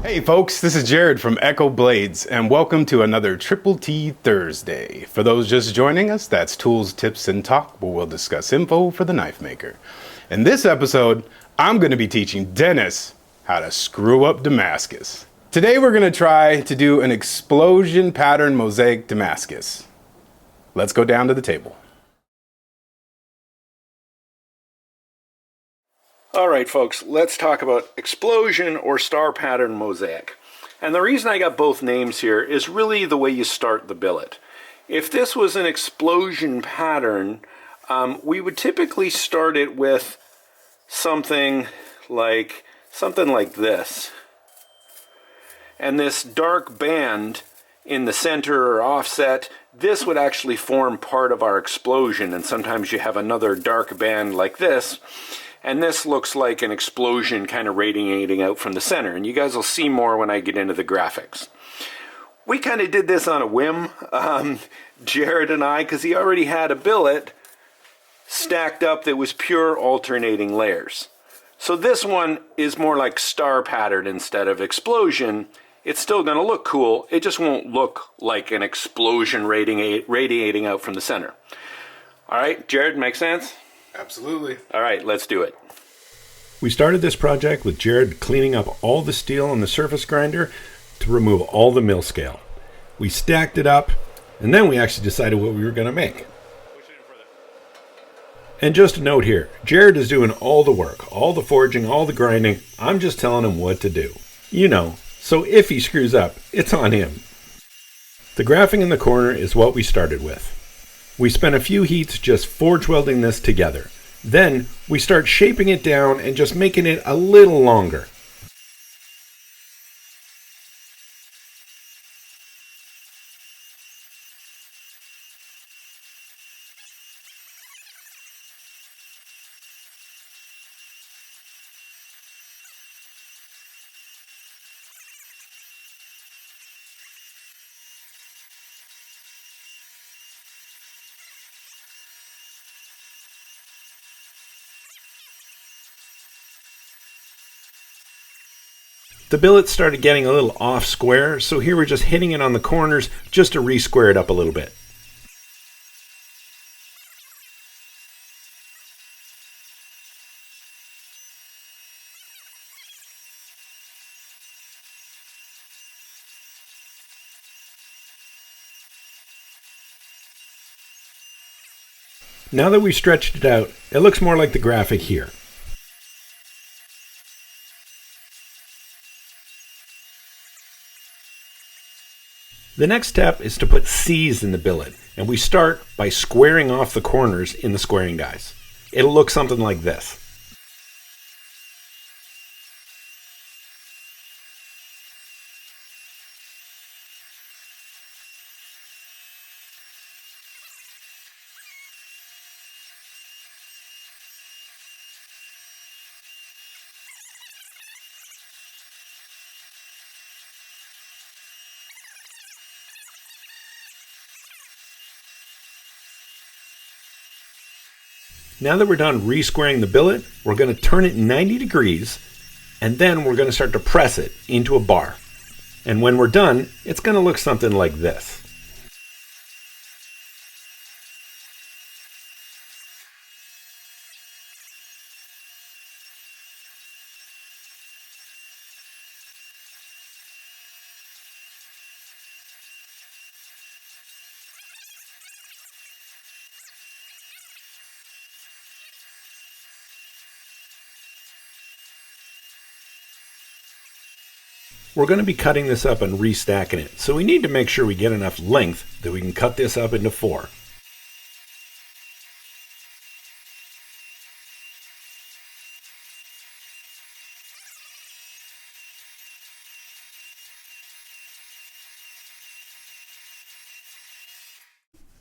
Hey folks, this is Jerid from Echo Blades, and welcome to another Triple T Thursday. For those just joining us, that's Tools, Tips, and Talk, where we'll discuss info for the knife maker. In this episode, I'm going to be teaching Dennis how to screw up Damascus. Today we're going to try to do an explosion pattern mosaic Damascus. Let's go down to the table. All right, folks, let's talk about explosion or star pattern mosaic. And the reason I got both names here is really the way you start the billet. If this was an explosion pattern, we would typically start it with something like this. And this dark band in the center or offset, this would actually form part of our explosion. And sometimes you have another dark band like this. And this looks like an explosion kind of radiating out from the center. And you guys will see more when I get into the graphics. We kind of did this on a whim, Jerid and I, because he already had a billet stacked up that was pure alternating layers. So this one is more like star pattern instead of explosion. It's still going to look cool. It just won't look like an explosion radiating out from the center. All right, Jerid, make sense? Absolutely. All right, let's do it. We started this project with Jerid cleaning up all the steel on the surface grinder to remove all the mill scale. We stacked it up, and then we actually decided what we were going to make. And just a note here, Jerid is doing all the work, all the forging, all the grinding. I'm just telling him what to do. You know, so if he screws up, it's on him. The graphing in the corner is what we started with. We spent a few heats just forge welding this together. Then we start shaping it down and just making it a little longer. The billet started getting a little off square, so here we're just hitting it on the corners just to re-square it up a little bit. Now that we've stretched it out, it looks more like the graphic here. The next step is to put C's in the billet, and we start by squaring off the corners in the squaring dies. It'll look something like this. Now that we're done re-squaring the billet, we're going to turn it 90 degrees, and then we're going to start to press it into a bar. And when we're done, it's going to look something like this. We're going to be cutting this up and restacking it, so we need to make sure we get enough length that we can cut this up into 4.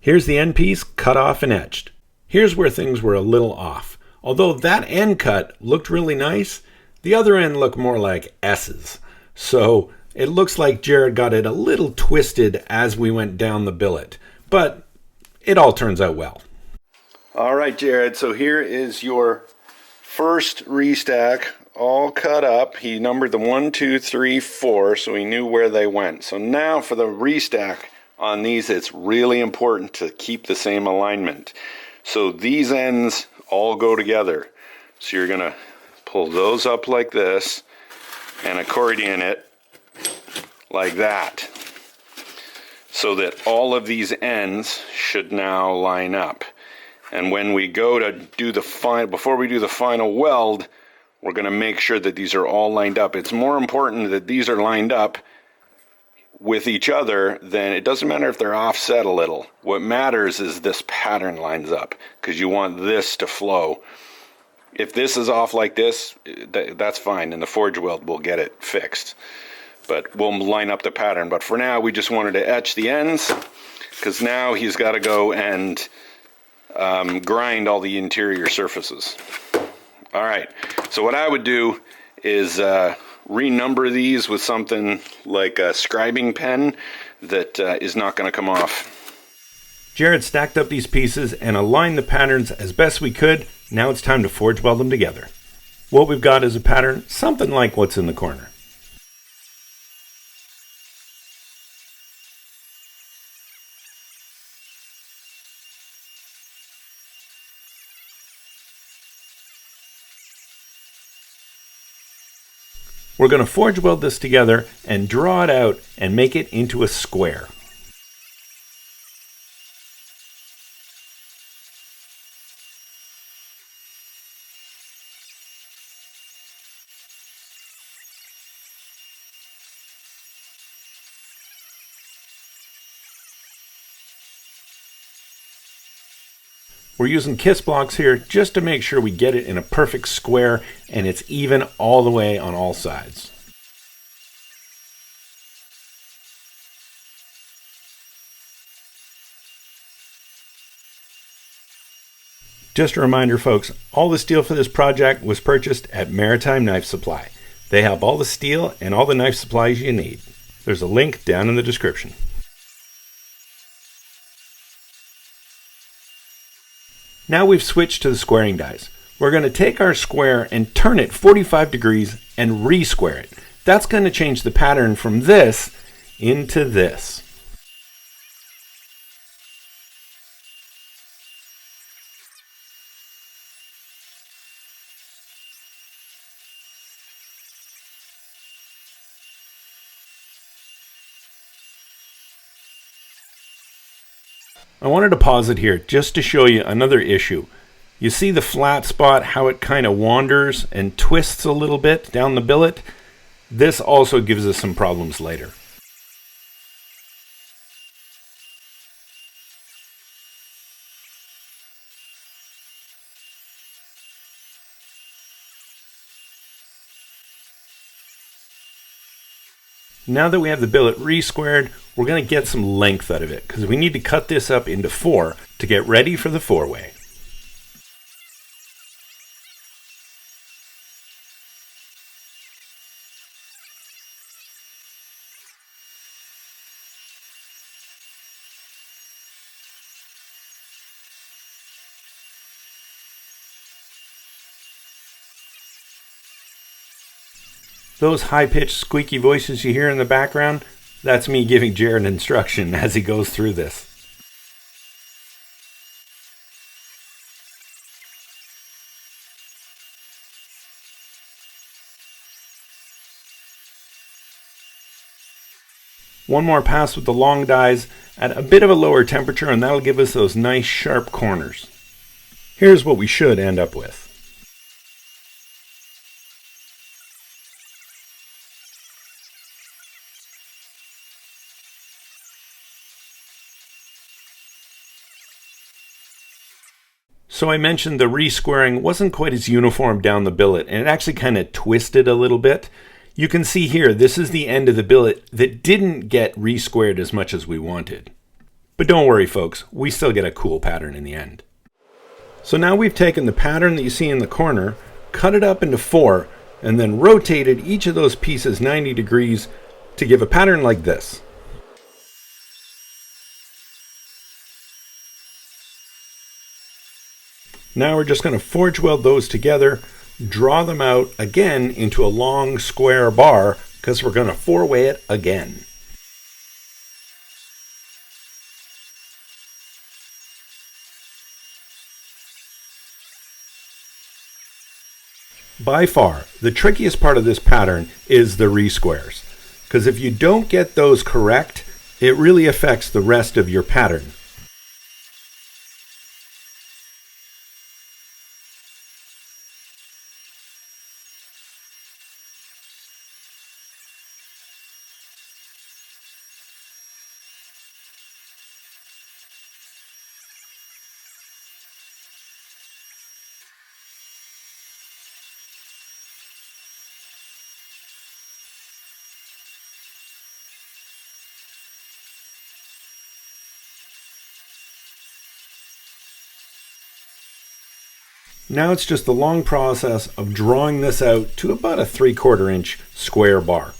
Here's the end piece cut off and etched. Here's where things were a little off. Although that end cut looked really nice, the other end looked more like S's. So it looks like Jerid got it a little twisted as we went down the billet, but it all turns out well. All right, Jerid, so here is your first restack all cut up. He numbered the 1, 2, 3, 4, so he knew where they went. So now for the restack on these, it's really important to keep the same alignment. So these ends all go together. So you're gonna pull those up like this and accordion it like that, so that all of these ends should now line up. And when we go to do the before we do the final weld, we're going to make sure that these are all lined up. It's more important that these are lined up with each other than, it doesn't matter if they're offset a little. What matters is this pattern lines up, because you want this to flow. If this is off like this, that's fine, and the forge weld will get it fixed. But we'll line up the pattern. But for now, we just wanted to etch the ends, because now he's got to go and grind all the interior surfaces. All right, so what I would do is renumber these with something like a scribing pen that is not going to come off. Jerid stacked up these pieces and aligned the patterns as best we could. Now it's time to forge weld them together. What we've got is a pattern something like what's in the corner. We're going to forge weld this together and draw it out and make it into a square. We're using kiss blocks here just to make sure we get it in a perfect square and it's even all the way on all sides. Just a reminder, folks, all the steel for this project was purchased at Maritime Knife Supply. They have all the steel and all the knife supplies you need. There's a link down in the description. Now we've switched to the squaring dies. We're going to take our square and turn it 45 degrees and re-square it. That's going to change the pattern from this into this. I wanted to pause it here just to show you another issue. You see the flat spot, how it kind of wanders and twists a little bit down the billet? This also gives us some problems later. Now that we have the billet re-squared, we're going to get some length out of it because we need to cut this up into 4 to get ready for the 4-way. Those high-pitched squeaky voices you hear in the background, that's me giving Jerid instruction as he goes through this. One more pass with the long dies at a bit of a lower temperature, and that'll give us those nice sharp corners. Here's what we should end up with. So I mentioned the re-squaring wasn't quite as uniform down the billet, and it actually kind of twisted a little bit. You can see here, this is the end of the billet that didn't get re-squared as much as we wanted. But don't worry, folks, we still get a cool pattern in the end. So now we've taken the pattern that you see in the corner, cut it up into 4, and then rotated each of those pieces 90 degrees to give a pattern like this. Now we're just going to forge weld those together draw them out again into a long square bar because we're going to 4-way it again. By far, the trickiest part of this pattern is the re-squares, because if you don't get those correct, it really affects the rest of your pattern. Now it's just the long process of drawing this out to about a 3/4 inch square bar.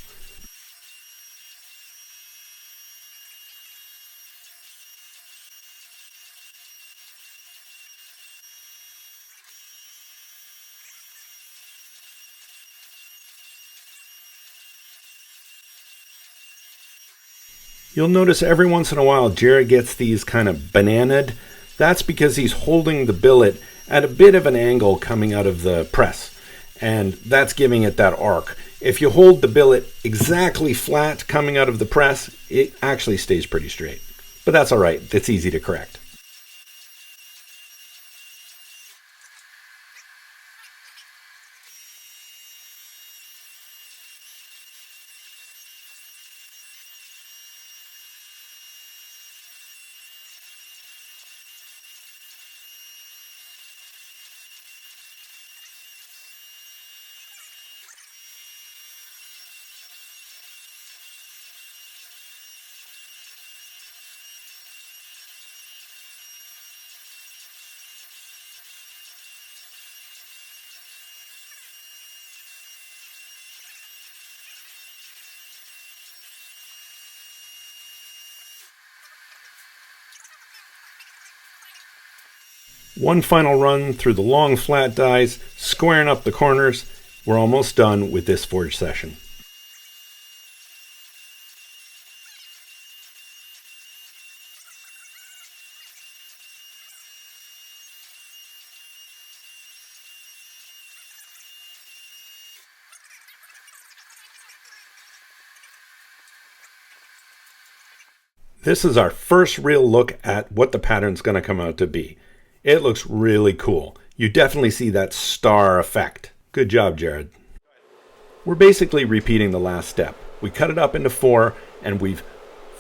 You'll notice every once in a while Jerid gets these kind of bananaed. That's because he's holding the billet at a bit of an angle coming out of the press, and that's giving it that arc. If you hold the billet exactly flat coming out of the press, it actually stays pretty straight. But that's all right, it's easy to correct. One final run through the long flat dies, squaring up the corners. We're almost done with this forge session. This is our first real look at what the pattern's going to come out to be. It looks really cool. You definitely see that star effect. Good job, Jerid. We're basically repeating the last step. We cut it up into 4 and we've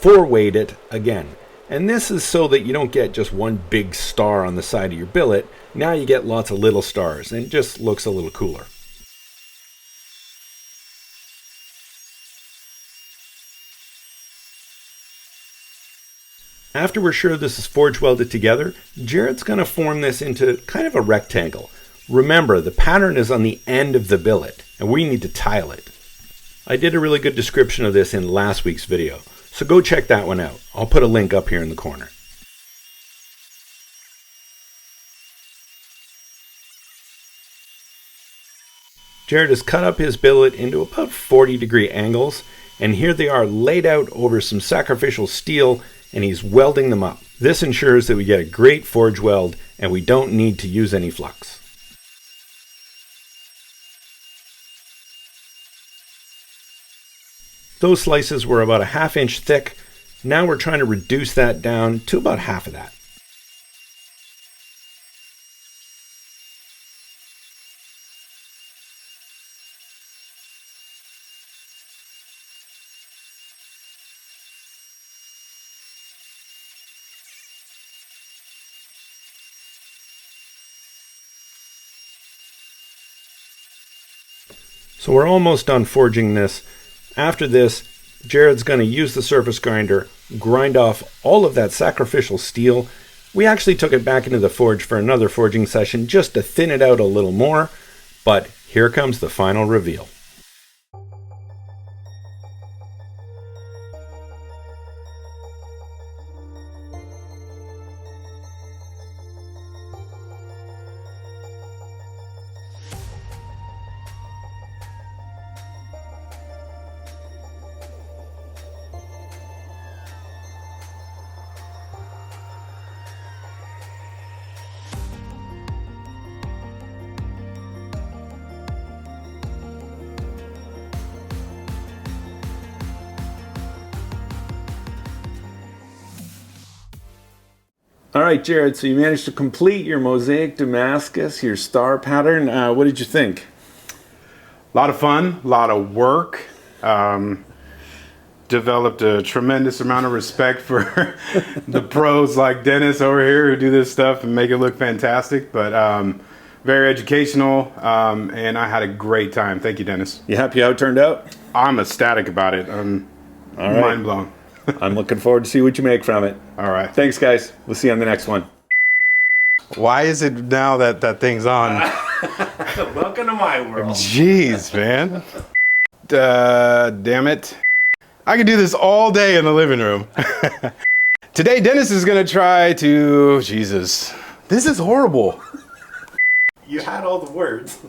4-wayed it again. And this is so that you don't get just one big star on the side of your billet. Now you get lots of little stars and it just looks a little cooler. After we're sure this is forge welded together, Jerid's going to form this into kind of a rectangle. Remember, the pattern is on the end of the billet, and we need to tile it. I did a really good description of this in last week's video, so go check that one out. I'll put a link up here in the corner. Jerid has cut up his billet into about 40-degree angles, and here they are laid out over some sacrificial steel, and he's welding them up. This ensures that we get a great forge weld and we don't need to use any flux. Those slices were about a 1/2 inch thick. Now we're trying to reduce that down to about half of that. So we're almost done forging this. After this, Jerid's going to use the surface grinder, grind off all of that sacrificial steel. We actually took it back into the forge for another forging session just to thin it out a little more, but here comes the final reveal. All right, Jerid, so you managed to complete your mosaic Damascus, your star pattern. What did you think? A lot of fun, a lot of work. Developed a tremendous amount of respect for the pros like Dennis over here who do this stuff and make it look fantastic. But very educational, and I had a great time. Thank you, Dennis. You happy how it turned out? I'm ecstatic about it. I'm mind blown. I'm looking forward to see what you make from it. All right. Thanks, guys. We'll see you on the next one. Why is it now that thing's on? Welcome to my world. Jeez, man. Damn it. I could do this all day in the living room. Today, Dennis is going to try to... Jesus. This is horrible. You had all the words.